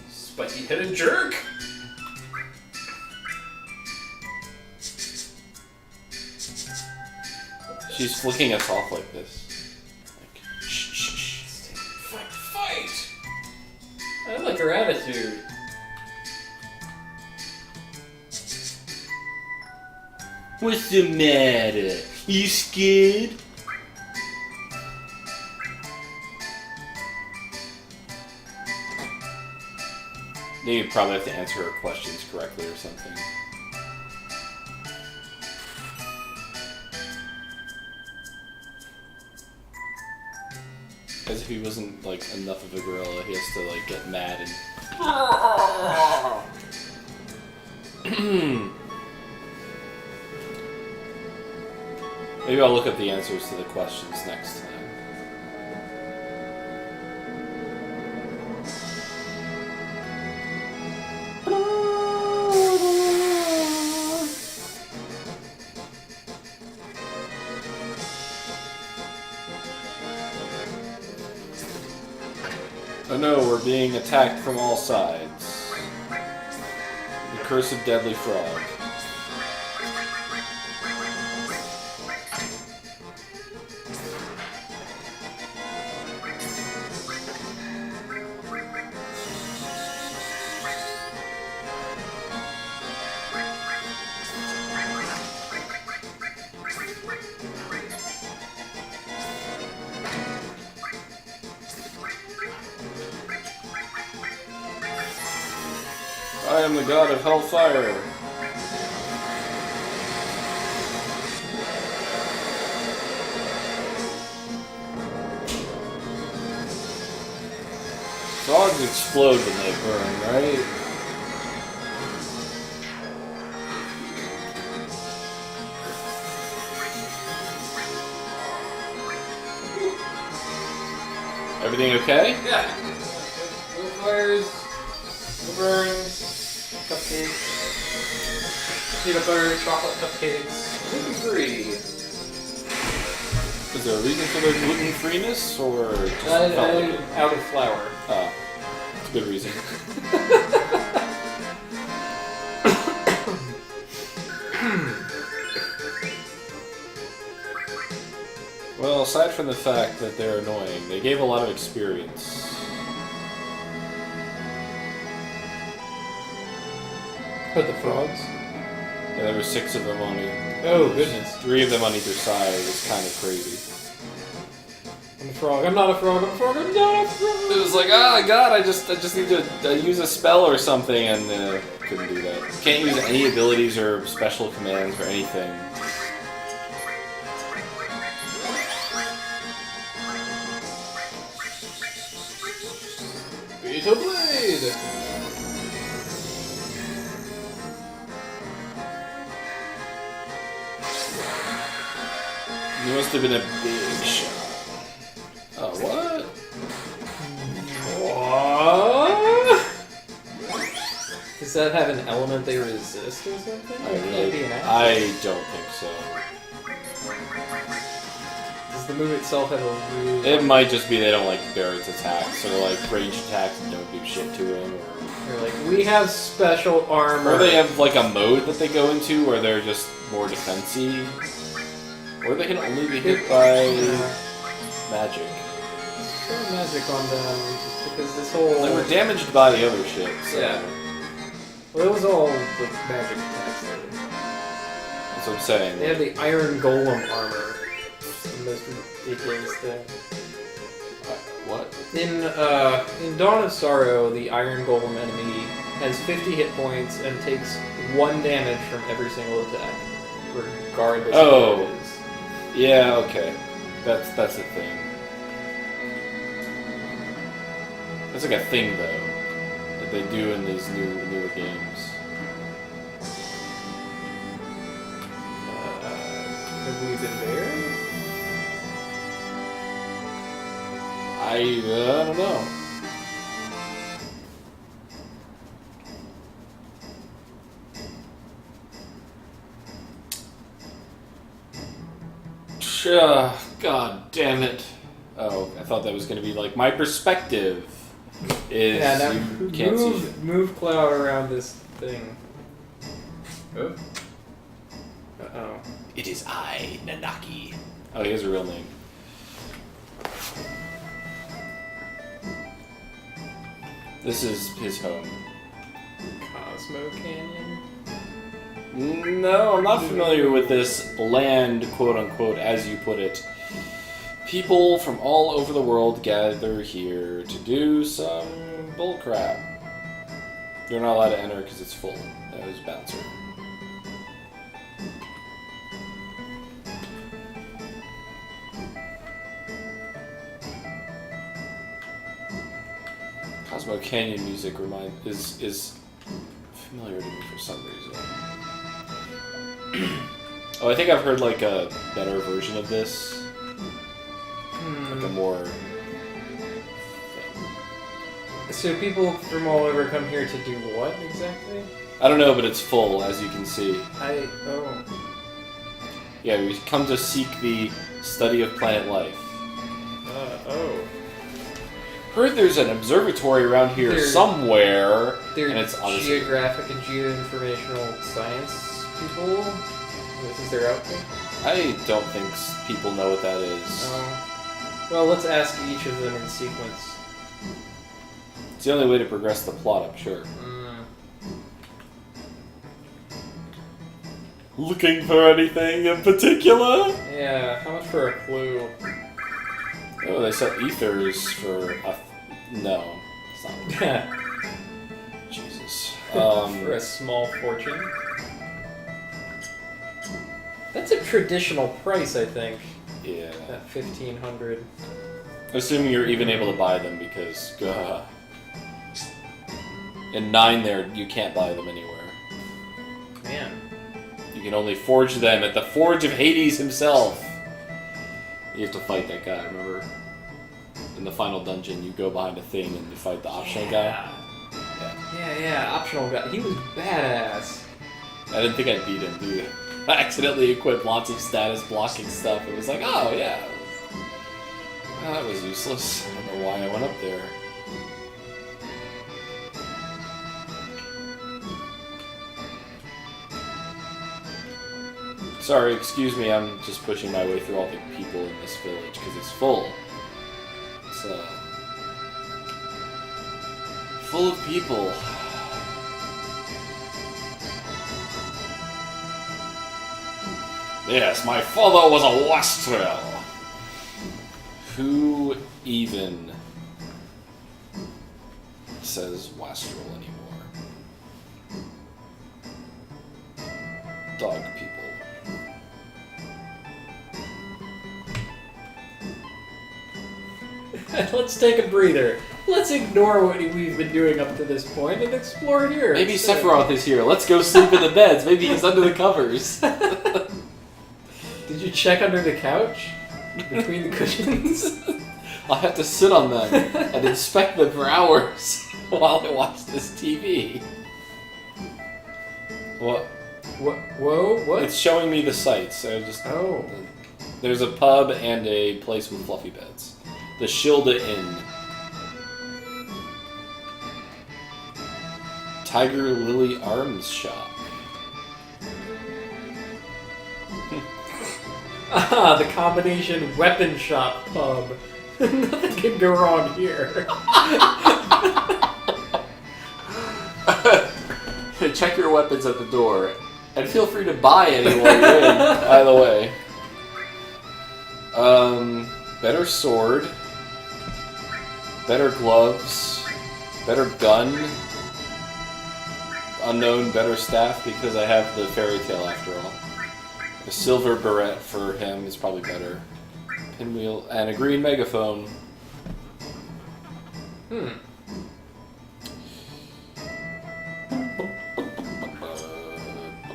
Spiky-headed jerk. She's flicking us off like this. Like, shh, shh, shh. Fight! I like her attitude. What's the matter? You scared? Then you'd probably have to answer her questions correctly or something. As if he wasn't, like, enough of a gorilla, he has to, like, get mad and... Maybe I'll look up the answers to the questions next time. Oh no, we're being attacked from all sides. The cursed deadly frog. I am the god of hellfire. Frogs explode when they burn, right? Everything okay? Yeah. No fires, no burns. Cupcakes, peanut butter, chocolate cupcakes, gluten-free. Is there a reason for their gluten-freeness, or just out of flour? Oh, it's a good reason. Well, aside from the fact that they're annoying, they gave a lot of experience. But the frogs? Yeah, there were 6 of them on it. Oh, goodness. 3 of them on either side. It was kind of crazy. I'm a frog. I'm not a frog. I'm a frog. I'm not a frog. It was like, oh god, I just need to use a spell or something, and couldn't do that. Can't use any abilities or special commands or anything. Beetle Blade! It must have been a big shot. Oh, what? What? Does that have an element they resist or something? I don't think so. Does the move itself have a really... It might just be they don't like Barrett's attacks, or like range attacks and don't do shit to him, or... They're like, we have special armor. Or they have like a mode that they go into where they're just more defensive. Or they can only be hit by magic. Throw magic on them, just because this whole... They were damaged by the other shit, so... Yeah. Well, it was all like magic attacks. That's what I'm saying. They have the Iron Golem armor. It's the most ridiculous thing. What? In Dawn of Sorrow, the Iron Golem enemy has 50 hit points and takes 1 damage from every single attack, regardless of what it is. Yeah, okay. That's a thing. That's like a thing, though, that they do in these newer games. Have we been there? I don't know. God damn it. Oh, I thought that was going to be like my perspective. is now you can't see it. Move Cloud around this thing. Oh. Uh-oh. It is I, Nanaki. Oh, he has a real name. This is his home. Cosmo Canyon? No, I'm not familiar with this land, quote-unquote, as you put it. People from all over the world gather here to do some bullcrap. You're not allowed to enter because it's full. That was Bouncer. Cosmo Canyon music is familiar to me for some reason. Oh, I think I've heard like a better version of this. Like a more So people from all over come here to do what exactly? I don't know, but it's full, as you can see. Oh. Yeah, we come to seek the study of planet life. Oh. Heard there's an observatory around here somewhere. They're and it's obviously geographic and geoinformational science people? This is their outfit? I don't think people know what that is. Oh. Well, let's ask each of them in sequence. It's the only way to progress the plot, I'm sure. Looking for anything in particular? Yeah, how much for a clue? Oh, they sell ethers for no, it's not. Jesus. For a small fortune? That's a traditional price, I think. Yeah. At 1,500. Assuming you're even able to buy them, because in 9 there, you can't buy them anywhere. Man. You can only forge them at the Forge of Hades himself. You have to fight that guy, remember? In the final dungeon, you go behind a thing and you fight the optional guy. Yeah, optional guy. He was badass. I didn't think I'd beat him, dude. I accidentally equipped lots of status blocking stuff. It was like, oh yeah. Well, that was useless. I don't know why I went up there. Sorry, excuse me, I'm just pushing my way through all the people in this village because it's full. It's full of people. Yes, my father was a wastrel. Who even says wastrel anymore? Dog people. Let's take a breather. Let's ignore what we've been doing up to this point and explore here. Maybe Sephiroth is here. Let's go sleep in the beds. Maybe he's under the covers. Did you check under the couch? Between the cushions? I'll have to sit on them and inspect them for hours while I watch this TV. What? Whoa, what? It's showing me the sights. So Oh. There's a pub and a place with fluffy beds. The Shilda Inn. Tiger Lily Arms Shop. Ah, the combination weapon shop pub. Nothing can go wrong here. Check your weapons at the door. And feel free to buy any while you're in, by the way. Better sword. Better gloves. Better gun. Unknown better staff because I have the fairy tale after all. A silver beret for him is probably better. Pinwheel and a green megaphone.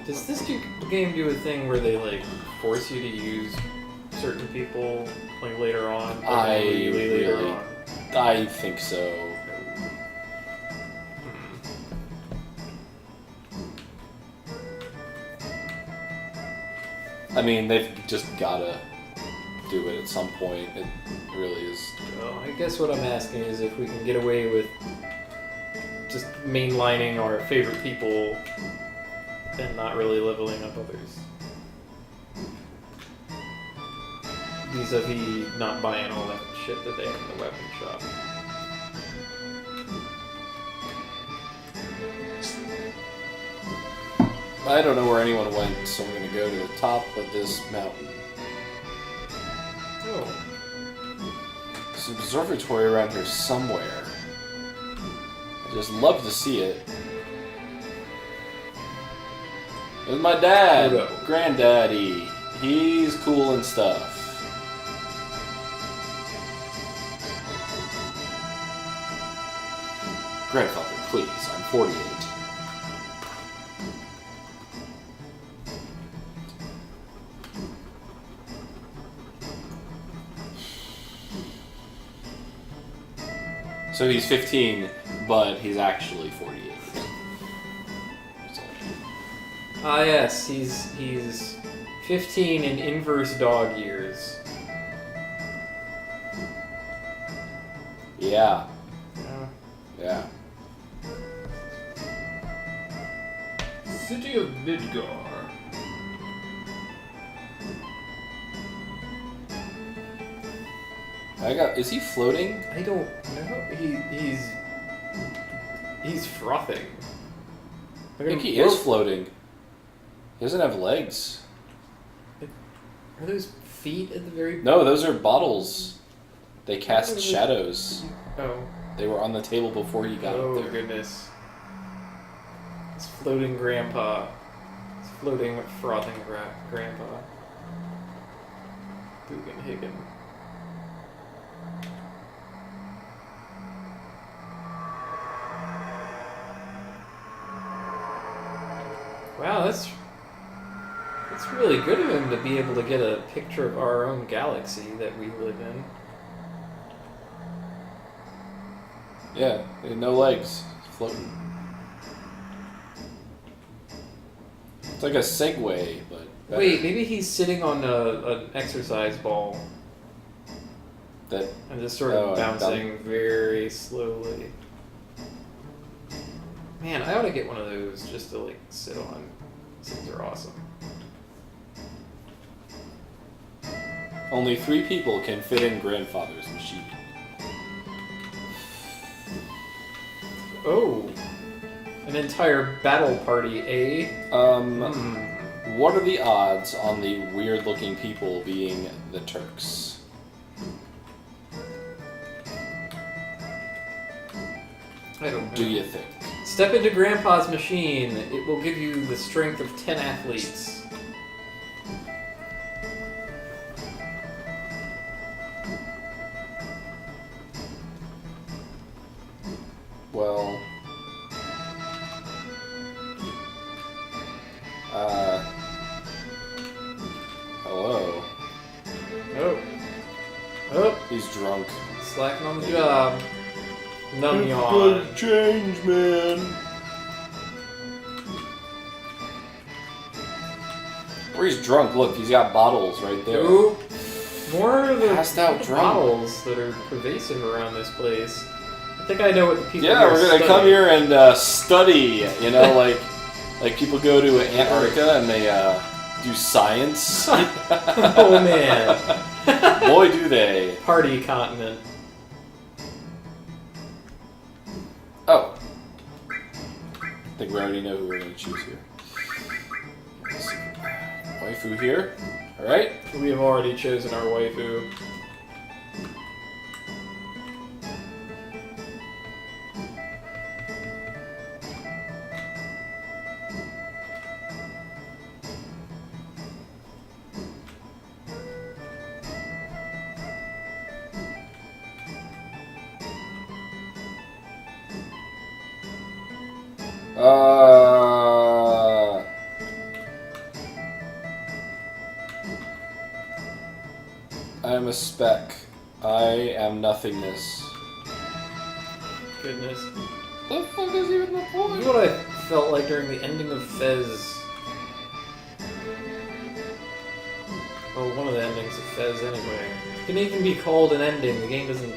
Does this game do a thing where they like force you to use certain people like later on? I think so. I mean, they've just gotta. do it at some point. It really is. Well, I guess what I'm asking is if we can get away with just mainlining our favorite people and not really leveling up others. Vis-a-vis not buying all that shit that they have in the weapon shop. I don't know where anyone went, so I'm going to go to the top of this mountain. Oh. There's an observatory around here somewhere. I just love to see it. There's my dad, Granddaddy. He's cool and stuff. Grandfather, please, I'm 48. So he's 15, but he's actually 48. Ah yes, he's 15 in inverse dog years. Yeah. Yeah. City of Midgar. Is he floating? I don't know. He's frothing. I think he is floating. He doesn't have legs. Are those feet at the very... No, those are bottles. They cast shadows. Oh. They were on the table before he got up there. Oh, goodness. It's floating grandpa. It's floating, frothing grandpa. Boogan Higgin. Wow, that's really good of him to be able to get a picture of our own galaxy that we live in. Yeah, no legs, floating. It's like a Segway, but better. Wait, maybe he's sitting on an exercise ball and just sort of bouncing very slowly. Man, I ought to get one of those just to like sit on. These are awesome. Only 3 people can fit in Grandfather's machine. Oh, an entire battle party, eh? What are the odds on the weird-looking people being the Turks? I don't know. Do you think? Step into Grandpa's machine. It will give you the strength of 10 athletes. Well, hello. Oh. He's drunk. Slacking on the job. Numb yawn. Good change, man. Or he's drunk. Look, he's got bottles right there. Ooh. More of the Passed out drunk. bottles that are pervasive around this place. I think I know what the people Yeah, here we're gonna study. come here and study. You know, like people go to Antarctica and they do science. Oh man. Boy, do they. Party continent. Oh. I think we already know who we're going to choose here. Waifu here. Alright. We have already chosen our waifu. I am a speck. I am nothingness. Goodness. The fuck is even the point? This is what I felt like during the ending of Fez. Well, one of the endings of Fez anyway. It can even be called an ending. The game doesn't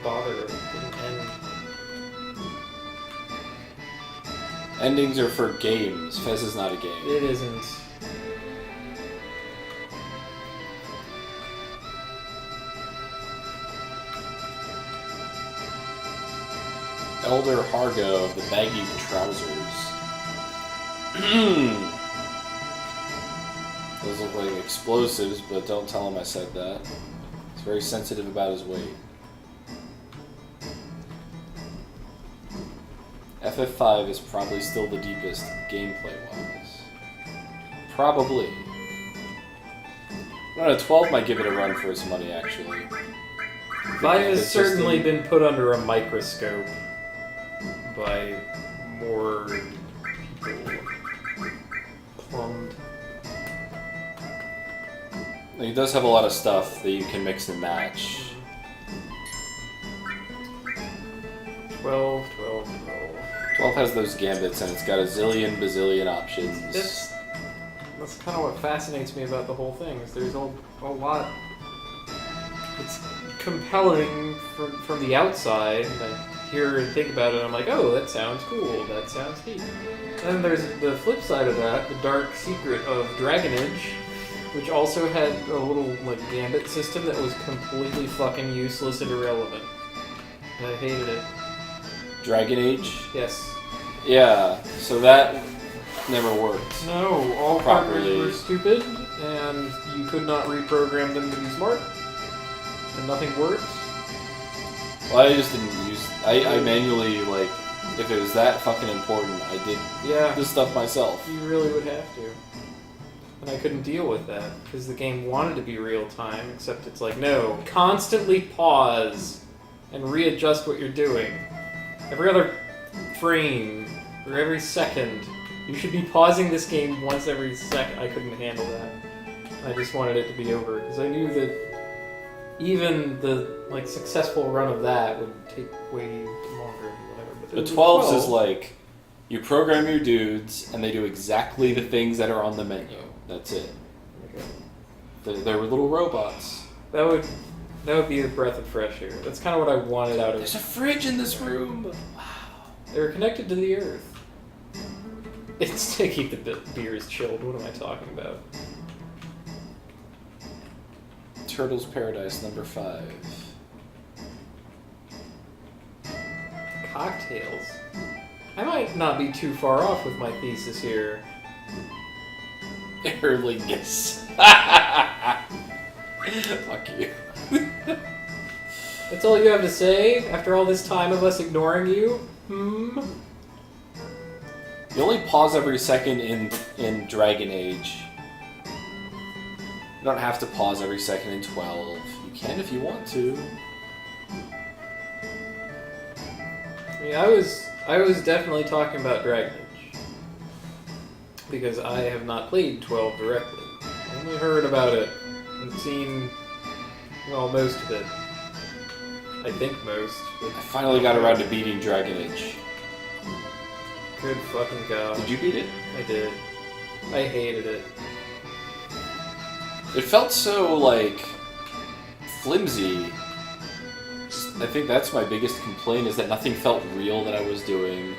bother. It didn't end. Endings are for games. Fez is not a game. It isn't. Elder Hargo of the baggy trousers. Those look like explosives, but don't tell him I said that. He's very sensitive about his weight. FF5 is probably still the deepest gameplay-wise. Probably. I don't know, 12 might give it a run for its money, actually. 5 has certainly been put under a microscope by more people plumbed. It does have a lot of stuff that you can mix and match. 12. 12 has those gambits, and it's got a zillion bazillion options. That's kind of what fascinates me about the whole thing, is there's a lot. It's compelling from the outside, and I hear and think about it, and I'm like, oh, that sounds cool, that sounds neat. And then there's the flip side of that, the dark secret of Dragon Age, which also had a little gambit system that was completely fucking useless and irrelevant. And I hated it. Dragon Age? Yes. Yeah, so that never worked. No, all partners were stupid, and you could not reprogram them to be smart, and nothing worked. Well, I just didn't use... I manually, if it was that fucking important, I did this stuff myself. You really would have to. And I couldn't deal with that, because the game wanted to be real-time, except it's like, no, constantly pause and readjust what you're doing. Every other frame, or every second, you should be pausing this game once every second. I couldn't handle that. I just wanted it to be over, because I knew that even the successful run of that would take way longer than whatever. But the 12s is you program your dudes, and they do exactly the things that are on the menu. That's it. Okay. They were little robots. That would be a breath of fresh air. That's kind of what I wanted out of it. There's a fridge in this room! Wow. They were connected to the earth. It's to keep the beers chilled. What am I talking about? Turtles Paradise number 5. Cocktails. I might not be too far off with my thesis here. Airlingus. Fuck you. That's all you have to say after all this time of us ignoring you? You only pause every second in Dragon Age. You don't have to pause every second in 12. You can if you want to. I mean, I was definitely talking about Dragon Age. Because I have not played 12 directly. I only heard about it and seen, most of it. I think most. I finally got around to beating Dragon Age. Good fucking god. Did you beat it? I did. I hated it. It felt so, flimsy. I think that's my biggest complaint, is that nothing felt real that I was doing.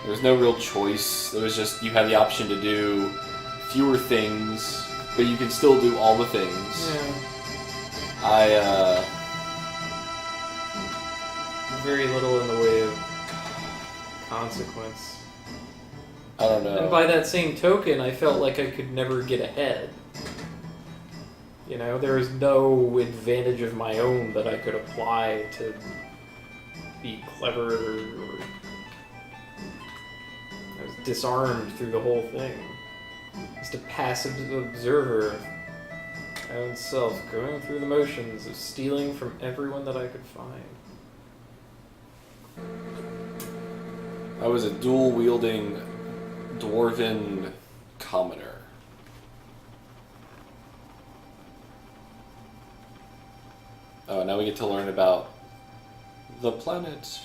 There was no real choice. There was just, you had the option to do fewer things, but you can still do all the things. Yeah. Very little in the way of consequence. I don't know. And by that same token, I felt like I could never get ahead. There was no advantage of my own that I could apply to be clever or... I was disarmed through the whole thing. Just a passive observer of my own self, going through the motions of stealing from everyone that I could find. I was a dual-wielding dwarven commoner. Oh, now we get to learn about the planet.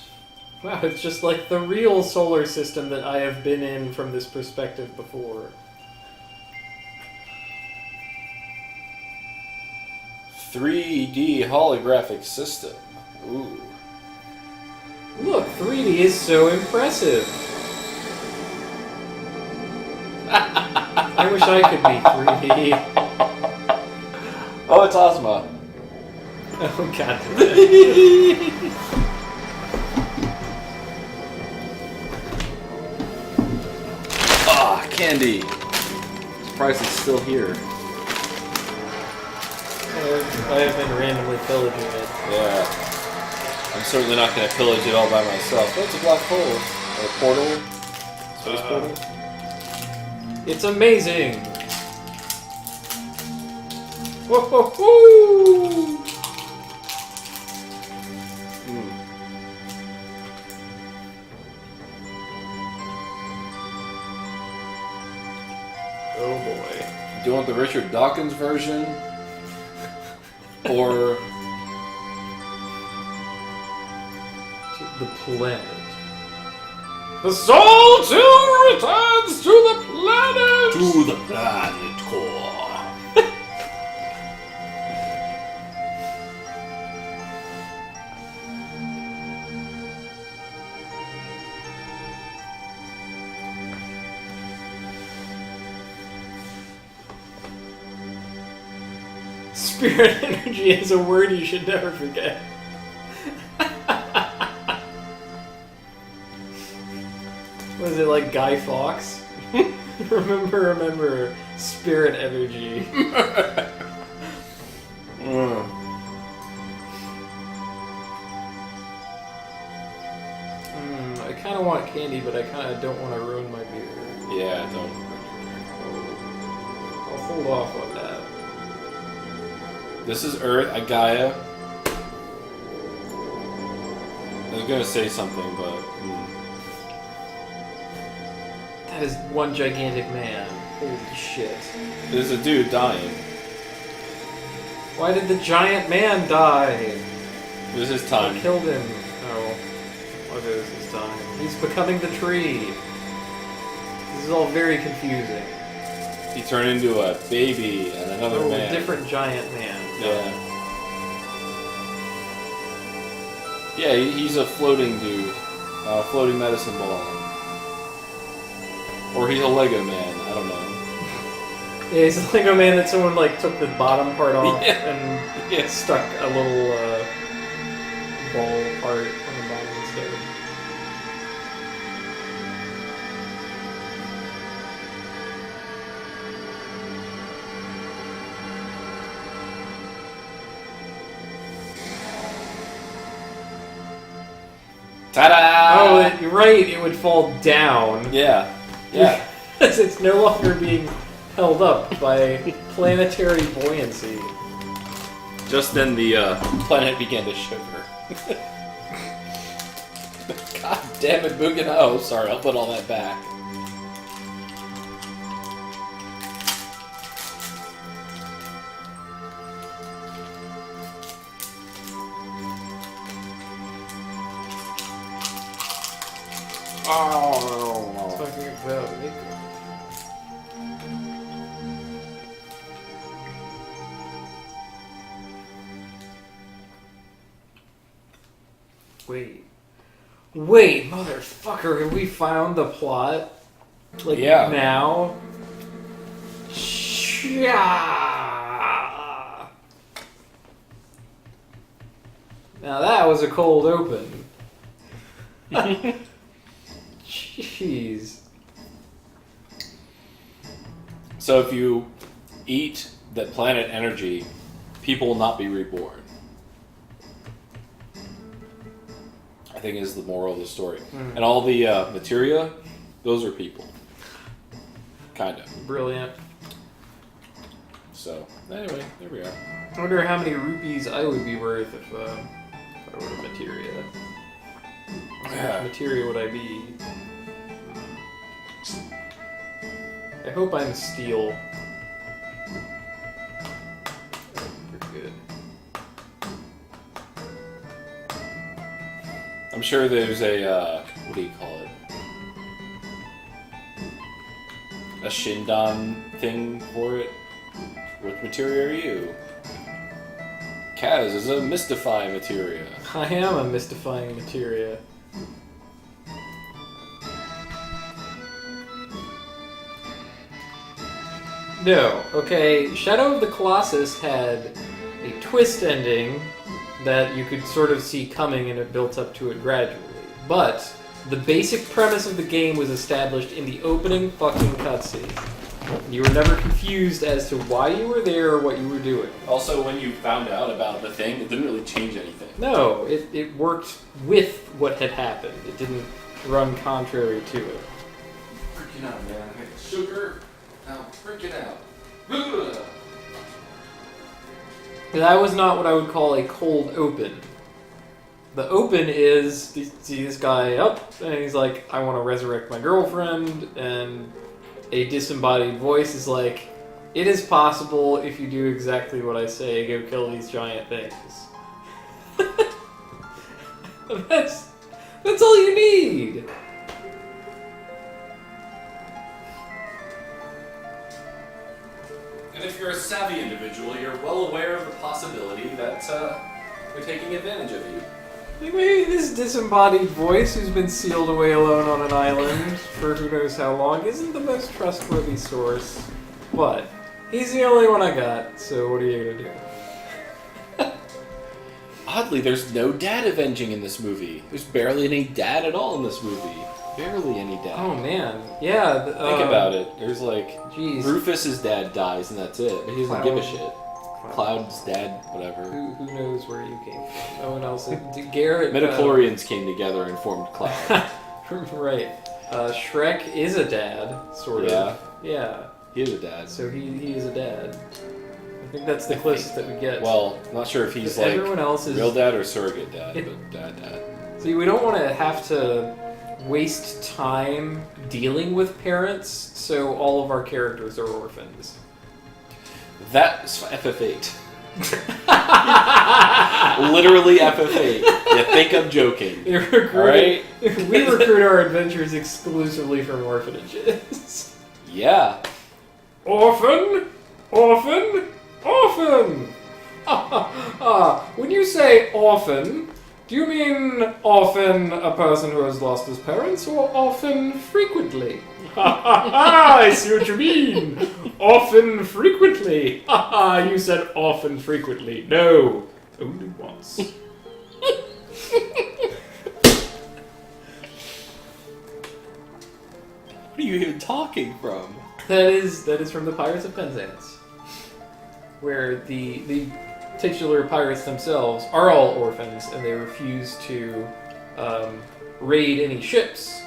Wow, it's just like the real solar system that I have been in from this perspective before. 3D holographic system. Ooh. Look, 3D is so impressive. I wish I could be 3D. Oh, it's Ozma. Oh god. Ah, candy. Surprised it's still here. I have been randomly pillaging it. Yeah. I'm certainly not going to pillage it all by myself. Oh, it's a black hole. Or a portal. Space portal. It's amazing! Whoa, whoa, whoa! Oh boy. Do you want the Richard Dawkins version? Or the planet. The soul too returns to the planet! to the planet core. Spirit energy is a word you should never forget. Was it like Guy Fawkes? remember, spirit energy. I kind of want candy, but I kind of don't want to ruin my beer. Yeah, don't. I'll hold off on that. This is Earth, Gaia. I was gonna say something, but. That is one gigantic man. Holy shit. There's a dude dying. Why did the giant man die? This is I time. killed him. Oh. What is his time? He's becoming the tree. This is all very confusing. He turned into a baby and another man. A different giant man. Yeah. Yeah, he's a floating dude. Floating medicine ball. Or he's a Lego man, I don't know. Yeah, he's a Lego man that someone like took the bottom part off and Yeah. stuck a little ball part on the bottom instead. Ta-da! Oh, you're right, it would fall down. Yeah. Yeah. Because it's no longer being held up by planetary buoyancy. Just then the planet began to shiver. God damn it, Mugen. Oh, sorry, I'll put all that back. Oh, Talking about Nico. Wait, motherfucker, have we found the plot? Like, yeah. Now? Now that was a cold open. Jeez. So if you eat that planet energy, people will not be reborn. I think is the moral of the story. And all the materia, those are people. Kind of. Brilliant. So, anyway, there we are. I wonder how many rupees I would be worth if I were a materia. How much materia would I be? I hope I'm steel. Pretty good. I'm sure there's a, what do you call it? A Shindan thing for it? What material are you? Kaz is a mystifying materia. I am a mystifying materia. No, okay, Shadow of the Colossus had a twist ending that you could sort of see coming and it built up to it gradually. But the basic premise of the game was established in the opening fucking cutscene. You were never confused as to why you were there or what you were doing. Also, when you found out about the thing, it didn't really change anything. No, it worked with what had happened. It didn't run contrary to it. Freaking out, man. I got sugar. Now, freaking out. That was not what I would call a cold open. The open is, you see this guy up, and he's like, I want to resurrect my girlfriend, and a disembodied voice is like, it is possible if you do exactly what I say, go kill these giant things. That's all you need! And if you're a savvy individual, you're well aware of the possibility that they're taking advantage of you. Like maybe this disembodied voice who's been sealed away alone on an island for who knows how long isn't the most trustworthy source. But he's the only one I got, so what are you gonna do? Oddly, there's no dad avenging in this movie. There's barely any dad at all in this movie. Barely any dad. Oh man, yeah. Think about it. There's like, jeez. Rufus's dad dies and that's it. But he doesn't give a shit. Cloud's dad, whatever. Who knows where you came from? No one else. Garrett. Midichlorians came together and formed Cloud. Right. Shrek is a dad, sort of. Yeah. He is a dad. So he is a dad. I think that's the closest that we get. Well, not sure if he's like everyone else is real dad or surrogate dad, but dad. See, we don't want to have to waste time dealing with parents, so all of our characters are orphans. That's FF8. Literally FF8. You think I'm joking. Alright? We recruit our adventures exclusively from orphanages. Yeah. Orphan! Orphan! Orphan! When you say orphan, do you mean often a person who has lost his parents, or often frequently? I see what you mean. Often frequently. You said often frequently. No, only once. What are you even talking from? That is from the Pirates of Penzance, where the titular pirates themselves are all orphans, and they refuse to raid any ships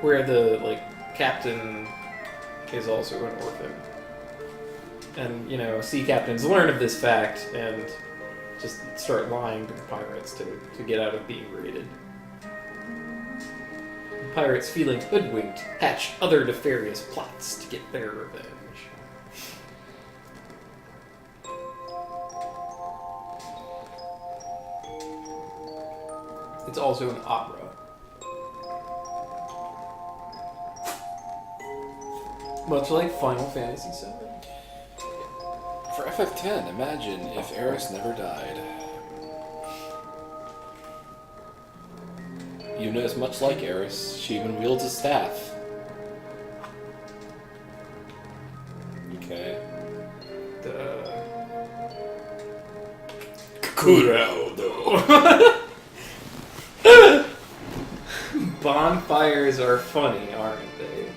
where the captain is also an orphan. And sea captains learn of this fact and just start lying to the pirates to get out of being raided. The pirates, feeling hoodwinked, hatch other nefarious plots to get their revenge. It's also an opera. Much like Final Fantasy VII. For FF10, imagine if Eris never died. Yuna is much like Eris. She even wields a staff. Okay. Kurado. Bonfires are funny, aren't they?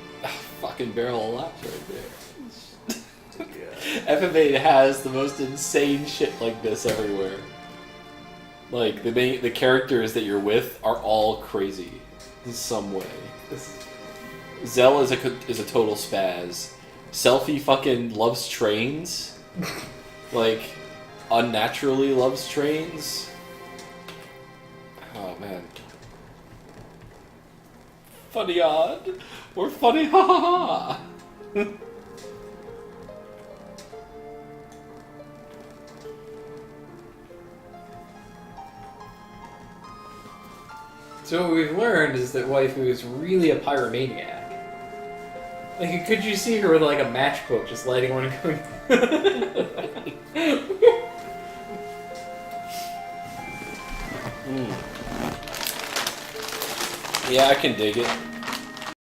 Fucking barrel of laughs right there. Yeah. FF8 has the most insane shit like this everywhere. Like, the characters that you're with are all crazy in some way. Zell is a total spaz. Selphie fucking loves trains. Like, unnaturally loves trains. Oh, man. Funny odd. Or funny ha ha ha. So what we've learned is that waifu is really a pyromaniac. Like, could you see her with like a matchbook just lighting one and going... Yeah, I can dig it.